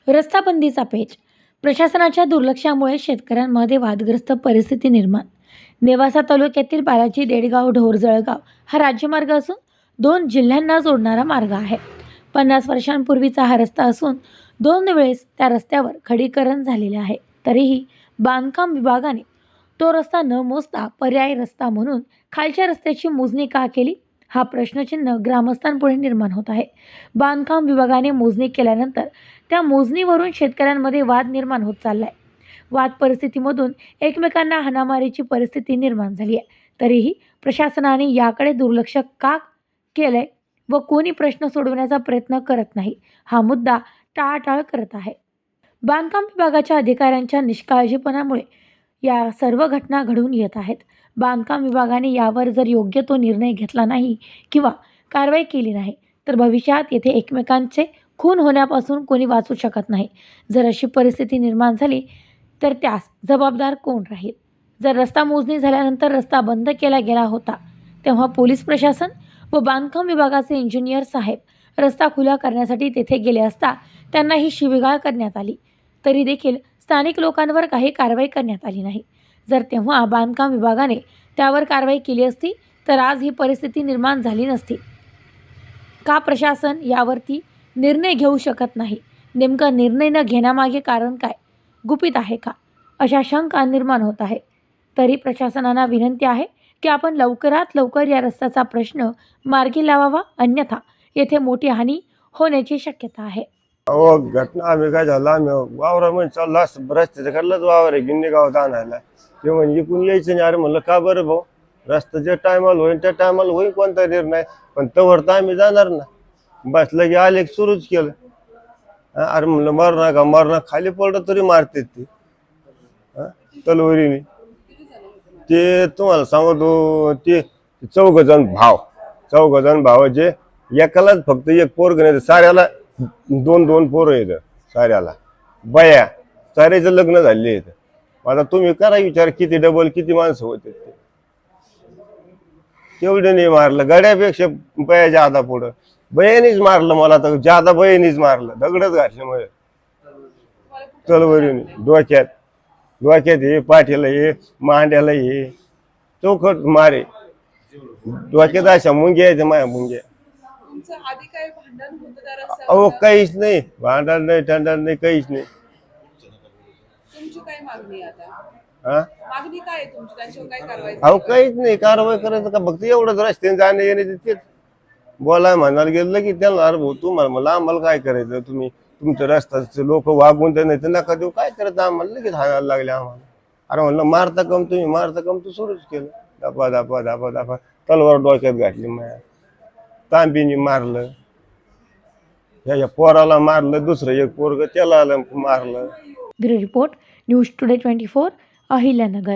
रस्ता बंदीचा पेच. प्रशासनाच्या दुर्लक्षामुळे शेतकऱ्यांमध्ये वादग्रस्त परिस्थिती निर्माण. नेवासा तालुक्यातील बालाजी देडगाव ढोरजळगाव हा राज्यमार्ग असून 2 जिल्ह्यांना जोडणारा मार्ग आहे. 50 वर्षांपूर्वीचा हा रस्ता असून 2 वेळेस त्या रस्त्यावर खडीकरण झालेले आहे. तरीही बांधकाम विभागाने तो रस्ता न मोजता पर्यायी रस्ता म्हणून खालच्या रस्त्याची मोजणी का केली, हा प्रश्नचिन्ह ग्रामस्थांपुढे निर्माण होत आहे. बांधकाम विभागाने मोजणी केल्यानंतर त्या मोजणीवरून शेतकऱ्यांमध्ये वाद निर्माण होत चाललाय. वाद परिस्थितीमधून एकमेकांना हाणामारीची परिस्थिती निर्माण झाली आहे. तरीही प्रशासनाने याकडे दुर्लक्ष का केलंय व कोणी प्रश्न सोडवण्याचा प्रयत्न करत नाही, हा मुद्दा टाळाटाळ करत आहे. बांधकाम विभागाच्या अधिकाऱ्यांच्या निष्काळजीपणामुळे या सर्व घटना घडून येत आहेत. बांधकाम विभागाने यावर जर योग्य तो निर्णय घेतला नाही किंवा कारवाई केली नाही तर भविष्यात येथे एकमेकांचे खून होण्यापासून कोणी वाचू शकत नाही. जर अशी परिस्थिती निर्माण झाली तर त्यास जबाबदार कोण राहील? जर रस्ता मोजणी झाल्यानंतर रस्ता बंद केला गेला होता तेव्हा पोलीस प्रशासन व बांधकाम विभागाचे इंजिनियर साहेब रस्ता खुला करण्यासाठी तेथे गेले असता त्यांना ही शिवीगाळ करण्यात आली तरी देखील स्थानिक लोकांवर काही कारवाई करण्यात आली नाही. जर तेव्हा बांधकाम विभागाने त्यावर कारवाई केली असती तर आज ही परिस्थिती निर्माण झाली नसती. का प्रशासन यावरती निर्णय घेऊ शकत नाही? नेमका निर्णय न घेण्यामागे कारण काय? गुपित आहे का? अशा शंका निर्माण होत आहे. तरी प्रशासनाला विनंती आहे की आपण लवकरात लवकर या रस्त्याचा प्रश्न मार्गी लावावा, अन्यथा येथे मोठी हानी होण्याची शक्यता आहे. अहो घटना आम्ही काय झालं, आम्ही वावरामध्ये चाललो असं रस्त्याच्या कडलाच वावर आहे गिन्नी गावात आणायला. ते म्हणजे इकडून यायचं नाही. अरे म्हणलं का बरं भाऊ, रस्त्याच्या टायमाला होईल त्या टायमाला होईल कोणता निर्णय, पण तवर तर आम्ही जाणार ना. बसलं की आले सुरूच केलं. अरे म्हणलं मरणा खाली पडलं तरी मारते ते तलवारीने. ते तुम्हाला सांगतो, ते चौघ जण भावाचे, एकालाच फक्त एक पोरग नाही, साऱ्याला दोन पोरं येतं. साऱ्याला बया साऱ्याचं लग्न झाले आहेत. आता तुम्ही करा विचार किती डबल किती माणसं होते ते. तेवढं नाही मारलं, गड्यापेक्षा बयाच्या आधा पुढं बयानीच मारलं मला, तर ज्यादा बयानीच मारलं, दगडच घातले मला तलवारीने. डोक्यात हे, पाठीला हे, मांड्याला हे, चौखट मारे. डोक्यात अशा मुंग्या यायच्या माझ्या मुंग्या. अहो काहीच नाही, भांडण नाही, टंडण नाही, काहीच नाही. अहो काहीच नाही, कारवाई करायचं का? फक्त एवढंच रस्त्याने जाणे येणे तेच बोलाय म्हणायला गेलं की त्यांना, अरे भाऊ तुम्हाला मला आम्हाला काय करायचं, तुम्ही तुमच्या रस्त्याचे लोक वागून तर नाही तर नका देऊ, काय करायचं आम्हाला, लगेच हाणायला लागले आम्हाला. अरे म्हणलं मारता कम तर सुरूच केलं. दापा तलवार डोक्यात घातली, माया तांबीने मारलं, या पोराला मारलं, दुसरं एक पोरग त्याला मारलं. Bureau report, news today 24, Ahilyanagar.